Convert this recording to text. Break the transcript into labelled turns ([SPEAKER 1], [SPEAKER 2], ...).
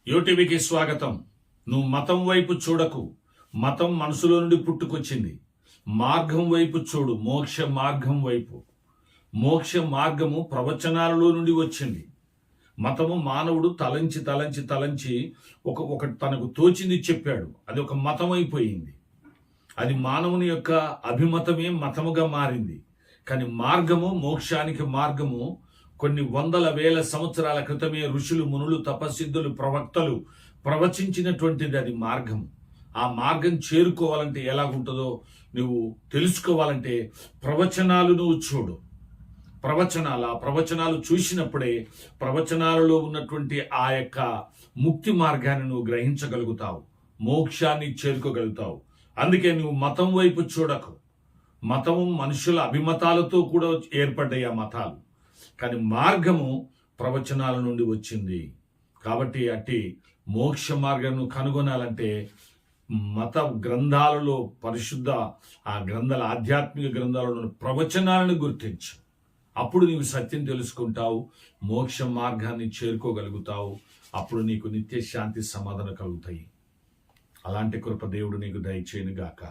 [SPEAKER 1] యూటీవీకి స్వాగతం. నువ్వు మతం వైపు చూడకు. మతం మనసులో నుండి పుట్టుకొచ్చింది. మార్గం వైపు చూడు, మోక్ష మార్గం వైపు. మోక్ష మార్గము ప్రవచనాలలో నుండి వచ్చింది. మతము మానవుడు తలంచి తలంచి తలంచి ఒక తనకు తోచింది చెప్పాడు. అది ఒక మతం అయిపోయింది. అది మానవుని యొక్క అభిమతమే మతముగా మారింది. కానీ మార్గము, మోక్షానికి మార్గము కొన్ని వందల వేల సంవత్సరాల క్రితమే ఋషులు, మునులు, తపస్సిద్ధులు, ప్రవక్తలు ప్రవచించినటువంటిది. అది మార్గము. ఆ మార్గం చేరుకోవాలంటే ఎలాగుంటుందో నువ్వు తెలుసుకోవాలంటే ప్రవచనాలు నువ్వు చూడు. ప్రవచనాలు చూసినప్పుడే ప్రవచనాలలో ఉన్నటువంటి ఆ యొక్క ముక్తి మార్గాన్ని నువ్వు గ్రహించగలుగుతావు, మోక్షాన్ని చేరుకోగలుగుతావు. అందుకే నువ్వు మతం వైపు చూడకు. మతము మనుషుల అభిమతాలతో కూడా ఏర్పడ్డాయి ఆ మతాలు. కానీ మార్గము ప్రవచనాల నుండి వచ్చింది. కాబట్టి అట్టి మోక్ష మార్గాన్ని కనుగొనాలంటే మత గ్రంథాలలో, పరిశుద్ధ ఆ గ్రంథాల, ఆధ్యాత్మిక గ్రంథాలలో ప్రవచనాలను గుర్తించు. అప్పుడు నీవు సత్యం తెలుసుకుంటావు, మోక్ష మార్గాన్ని చేరుకోగలుగుతావు. అప్పుడు నీకు నిత్య శాంతి, సమాధానం కలుగుతాయి. అలాంటి కృప దేవుడు నీకు దయచేయును గాక.